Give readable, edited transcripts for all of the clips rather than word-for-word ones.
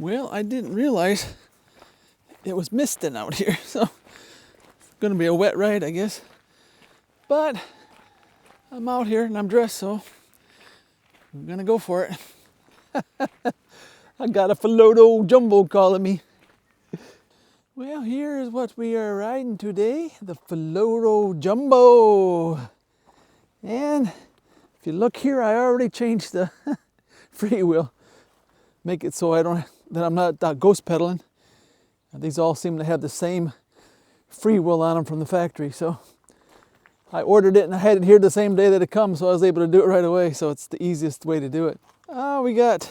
Well, I didn't realize it was misting out here, so it's gonna be a wet ride, I guess. But I'm out here and I'm dressed, so I'm gonna go for it. I got a Philodo jumbo calling me. Well, here is what we are riding today, the Philodo jumbo. And if you look here, I already changed the freewheel. Make it so that I'm not ghost pedaling. These all seem to have the same freewheel on them from the factory. So I ordered it and I had it here the same day that it comes, so I was able to do it right away. So it's the easiest way to do it. We got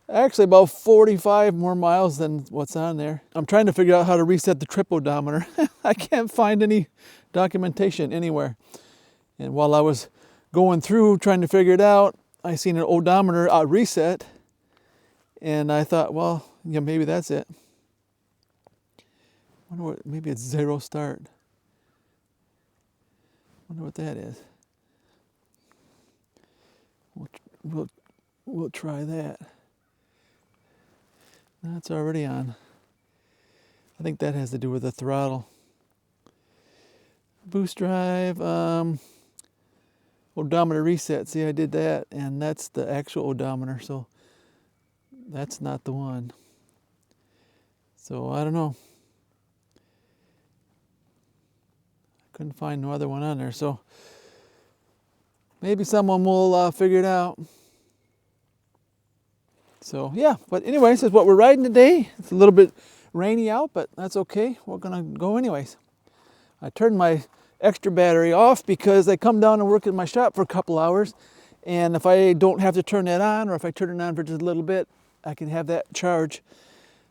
actually about 45 more miles than what's on there. I'm trying to figure out how to reset the trip odometer. I can't find any documentation anywhere. And while I was going through trying to figure it out, I seen an odometer reset. And I thought, well, yeah, maybe that's it. Wonder what, maybe it's 0 start. Wonder what that is. We'll try that. That's already on. I think that has to do with the throttle. Boost drive, odometer reset. See, I did that, and that's the actual odometer, so that's not the one. So I don't know. I couldn't find no other one on there, so maybe someone will figure it out. So yeah, but anyways, this is what we're riding today. It's a little bit rainy out, but that's okay. We're gonna go anyways. I turned my extra battery off because I come down and work in my shop for a couple hours, and if I don't have to turn that on, or if I turn it on for just a little bit, I can have that charge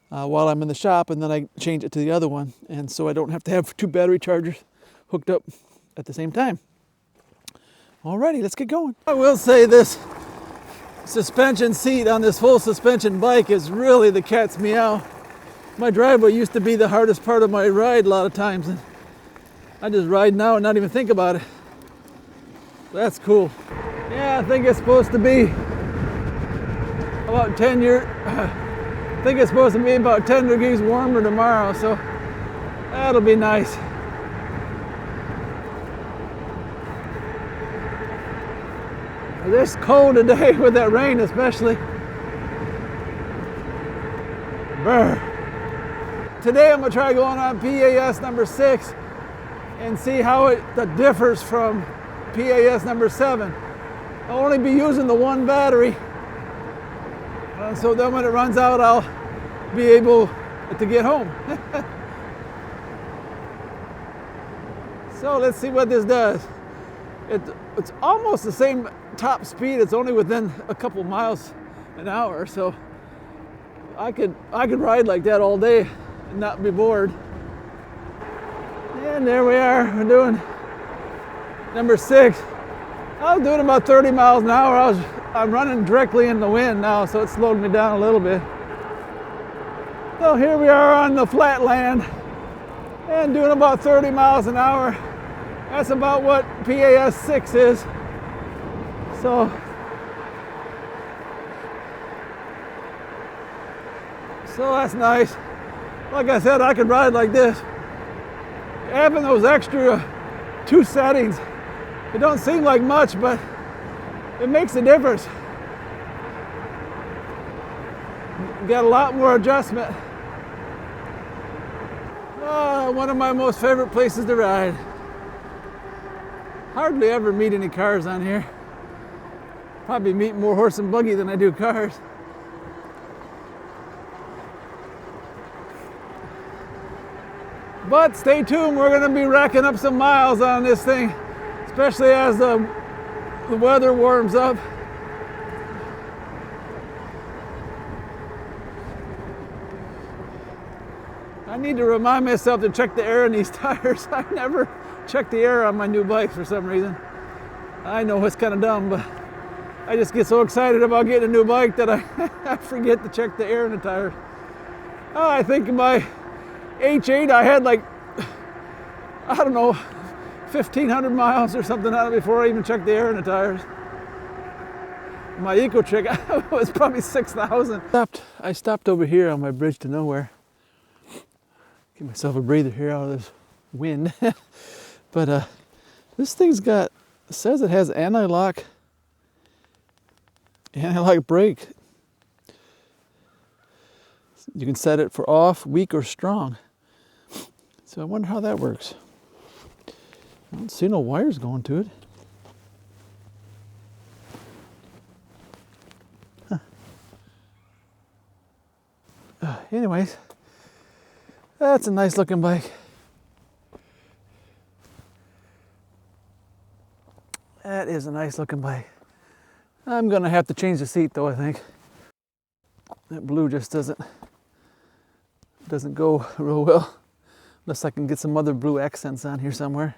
while I'm in the shop, and then I change it to the other one, and so I don't have to have 2 battery chargers hooked up at the same time. Alrighty, let's get going. I will say this suspension seat on this full suspension bike is really the cat's meow. My driveway used to be the hardest part of my ride a lot of times, and I just ride now and not even think about it. That's cool. Yeah, I think it's supposed to be about 10 years. I think it's supposed to be about 10 degrees warmer tomorrow, so that'll be nice. It's cold today with that rain especially. Brr. Today I'm gonna try going on PAS number 6 and see how that differs from PAS number 7. I'll only be using the 1 battery. So then when it runs out, I'll be able to get home. So let's see what this does. It's almost the same top speed. It's only within a couple miles an hour, so I could ride like that all day and not be bored. And there we are. We're doing number 6. I was doing about 30 miles an hour. I'm running directly in the wind now, so it slowed me down a little bit. So here we are on the flat land and doing about 30 miles an hour. That's about what PAS 6 is. So that's nice. Like I said, I could ride like this. Having those extra 2 settings, it don't seem like much, but it makes a difference. You got a lot more adjustment. One of my most favorite places to ride. Hardly ever meet any cars on here. Probably meet more horse and buggy than I do cars. But stay tuned, we're gonna be racking up some miles on this thing, especially as the weather warms up. I need to remind myself to check the air in these tires. I never check the air on my new bike for some reason. I know it's kind of dumb, but I just get so excited about getting a new bike that I forget to check the air in the tires. I think my H8 I had like, I don't know, 1,500 miles or something out of it before I even checked the air in the tires. My ecotric, It was probably 6,000. I stopped over here on my bridge to nowhere. Give myself a breather here out of this wind. But this thing's got, it says it has anti-lock brake. You can set it for off, weak, or strong. So I wonder how that works. I don't see no wires going to it. Huh. Anyways, that's a nice looking bike. That is a nice looking bike. I'm gonna have to change the seat though, I think. That blue just doesn't go real well. Unless I can get some other blue accents on here somewhere.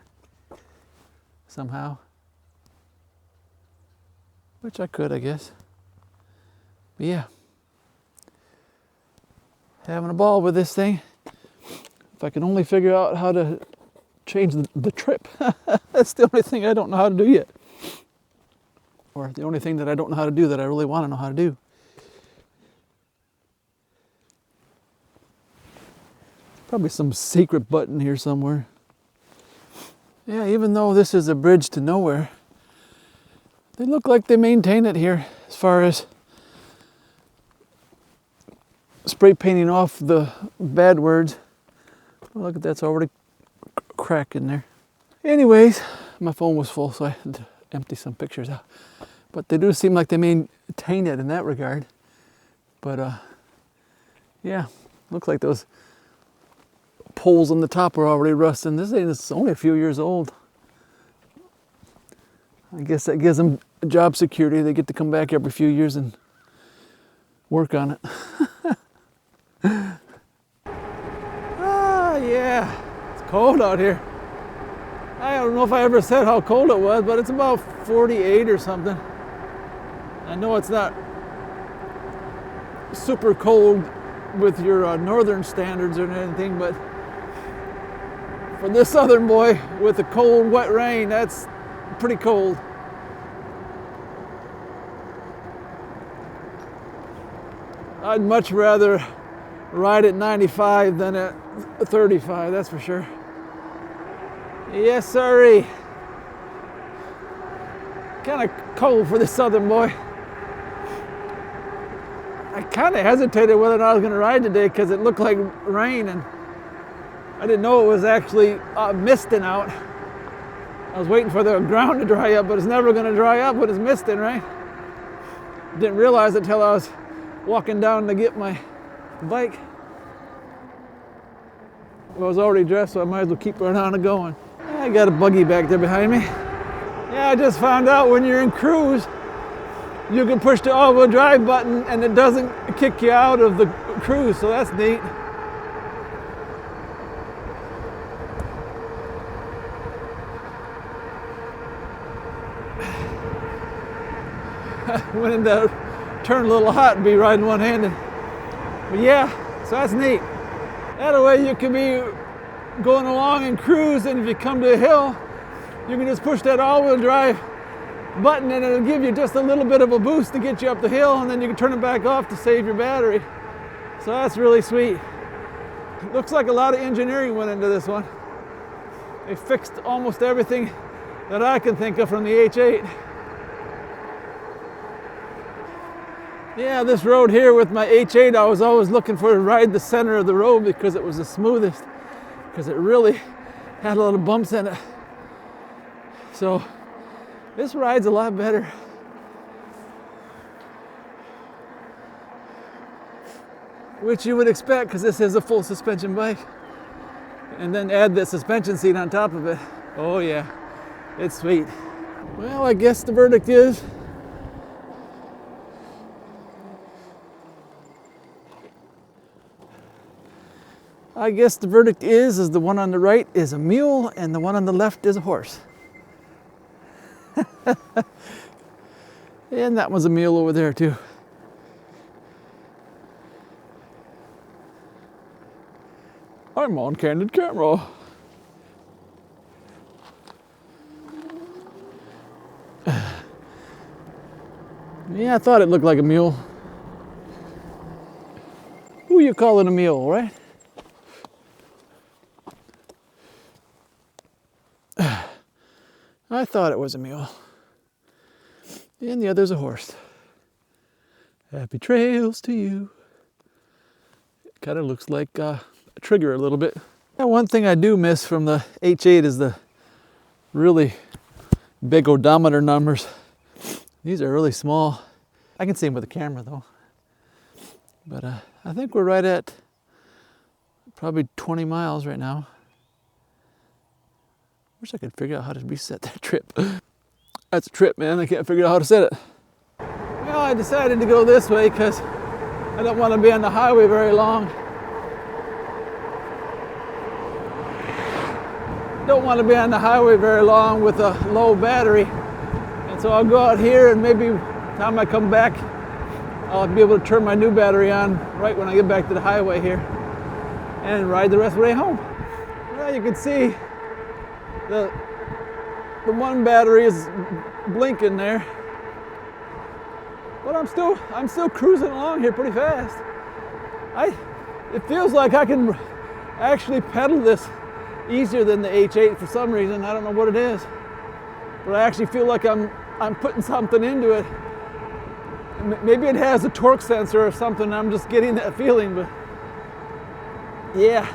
Somehow. Which I could, I guess. But yeah. Having a ball with this thing. If I can only figure out how to change the trip. That's the only thing I don't know how to do yet. Or the only thing that I don't know how to do that I really want to know how to do. Probably some secret button here somewhere. Yeah, even though this is a bridge to nowhere, they look like they maintain it here as far as spray painting off the bad words. Oh, look at that's already crack in there. Anyways, my phone was full, so I had to empty some pictures out. But they do seem like they maintain it in that regard. But yeah, looks like those poles on the top are already rusting. This thing is only a few years old. I guess that gives them job security. They get to come back every few years and work on it. Ah, yeah, it's cold out here. I don't know if I ever said how cold it was, but it's about 48 or something. I know it's not super cold with your northern standards or anything, but for this southern boy with the cold, wet rain, that's pretty cold. I'd much rather ride at 95 than at 35, that's for sure. Yes, sirree. Kind of cold for this southern boy. I kind of hesitated whether or not I was going to ride today because it looked like rain and I didn't know it was actually misting out. I was waiting for the ground to dry up, but it's never going to dry up when it's misting, right? Didn't realize it till I was walking down to get my bike. Well, I was already dressed, so I might as well keep right on and going. I got a buggy back there behind me. Yeah, I just found out when you're in cruise, you can push the all-wheel drive button and it doesn't kick you out of the cruise, so that's neat. Went into turn a little hot and be riding one-handed. But yeah, so that's neat. That way you can be going along and cruise, and if you come to a hill, you can just push that all-wheel drive button and it'll give you just a little bit of a boost to get you up the hill, and then you can turn it back off to save your battery. So that's really sweet. Looks like a lot of engineering went into this one. They fixed almost everything that I can think of from the H8. Yeah, this road here with my H8, I was always looking for to ride the center of the road because it was the smoothest, because it really had a lot of bumps in it. So this rides a lot better. Which you would expect because this is a full suspension bike. And then add the suspension seat on top of it. Oh yeah, it's sweet. Well, I guess the verdict is the one on the right is a mule and the one on the left is a horse. And that one's a mule over there too. I'm on candid camera. Yeah, I thought it looked like a mule. Who you calling a mule, right? I thought it was a mule. And the other's a horse. Happy trails to you. It kind of looks like a trigger a little bit. Yeah, one thing I do miss from the H8 is the really big odometer numbers. These are really small. I can see them with the camera though. But I think we're right at probably 20 miles right now. Wish I could figure out how to reset that trip. That's a trip, man. I can't figure out how to set it. Well, I decided to go this way because I don't want to be on the highway very long. Don't want to be on the highway very long with a low battery. And so I'll go out here and maybe by the time I come back, I'll be able to turn my new battery on right when I get back to the highway here and ride the rest of the way home. Well, you can see the one battery is blinking there, but I'm still cruising along here pretty fast. It feels like I can actually pedal this easier than the H8 for some reason. I don't know what it is, but I actually feel like I'm putting something into it. Maybe it has a torque sensor or something. I'm just getting that feeling, but yeah,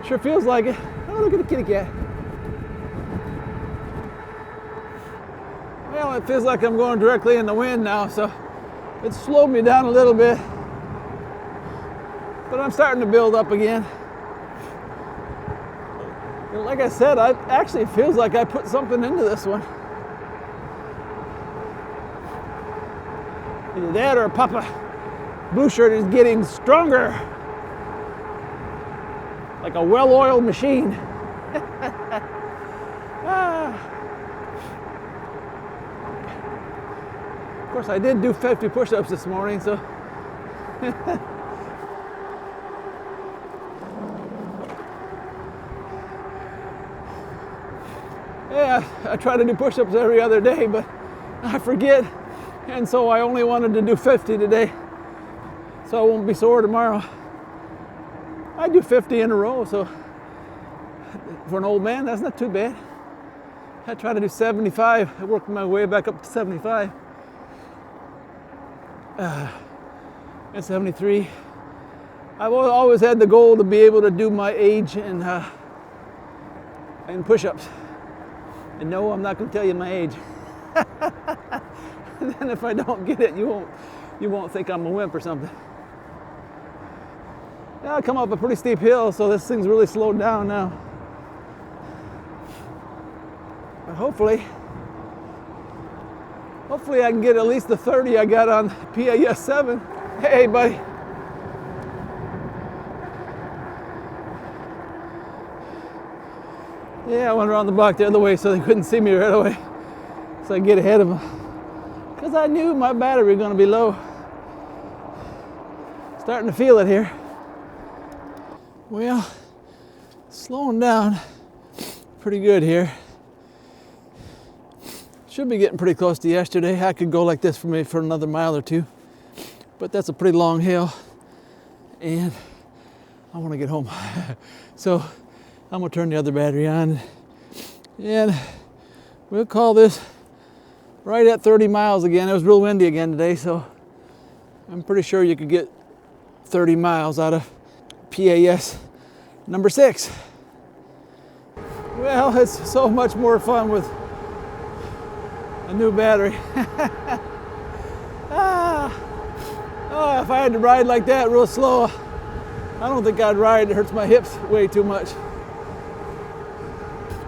sure feels like it. Oh, look at the kitty cat. Well, it feels like I'm going directly in the wind now, so it slowed me down a little bit. But I'm starting to build up again. And like I said, it actually feels like I put something into this one. Either that or Papa Blue Shirt is getting stronger. Like a well-oiled machine. Of course, I did do 50 push-ups this morning, so. Yeah, I try to do push-ups every other day, but I forget. And so I only wanted to do 50 today, so I won't be sore tomorrow. I do 50 in a row, so for an old man, that's not too bad. I try to do 75. I worked my way back up to 75. And 73. I've always had the goal to be able to do my age in push-ups. And no, I'm not going to tell you my age. And then if I don't get it, you won't think I'm a wimp or something. Now I come up a pretty steep hill, so this thing's really slowed down now. But hopefully I can get at least the 30 I got on PAS 7. Hey, buddy. Yeah, I went around the block the other way so they couldn't see me right away, so I can get ahead of them. Because I knew my battery was going to be low. Starting to feel it here. Well, slowing down pretty good here. Should be getting pretty close to yesterday. I could go like this for maybe for another mile or two, but that's a pretty long hill, and I want to get home. So I'm gonna turn the other battery on, and we'll call this right at 30 miles again. It was real windy again today, so I'm pretty sure you could get 30 miles out of PAS number 6. Well, it's so much more fun with a new battery. Oh, if I had to ride like that real slow, I don't think I'd ride. It hurts my hips way too much.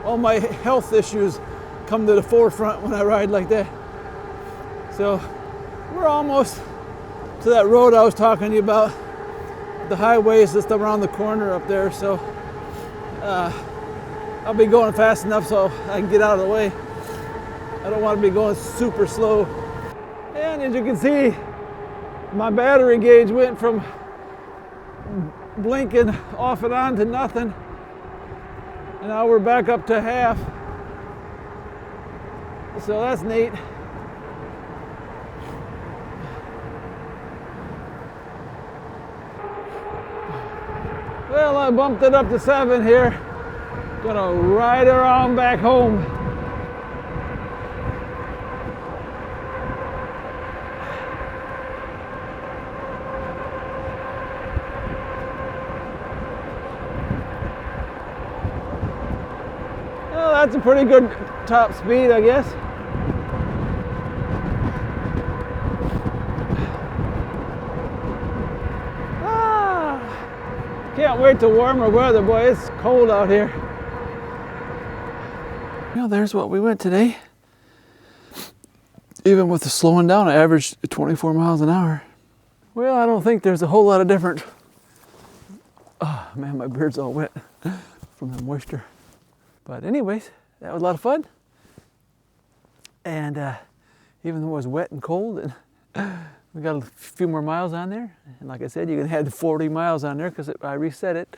All my health issues come to the forefront when I ride like that. So we're almost to that road I was talking to you about. The highway is just around the corner up there, so I'll be going fast enough so I can get out of the way. I don't want to be going super slow. And as you can see, my battery gauge went from blinking off and on to nothing. And now we're back up to half. So that's neat. I bumped it up to 7 here. Gonna ride around back home. Well, that's a pretty good top speed, I guess. Can't wait to warmer weather, boy. It's cold out here. Well, there's what we went today. Even with the slowing down, I averaged 24 miles an hour. Well, I don't think there's a whole lot of different. Oh man, my beard's all wet from the moisture. But anyways, that was a lot of fun. And even though it was wet and cold, and we got a few more miles on there. And like I said, you can add 40 miles on there because I reset it.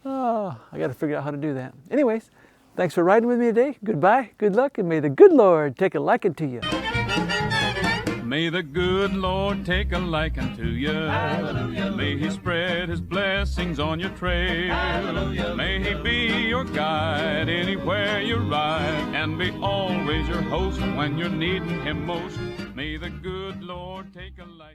Oh, I got to figure out how to do that. Anyways, thanks for riding with me today. Goodbye, good luck, and may the good Lord take a liking to you. May the good Lord take a liking to you. Hallelujah. May He spread His blessings on your trail. Hallelujah. May He be your guide anywhere you ride, and be always your host when you're needing Him most. May the good Lord take a liking.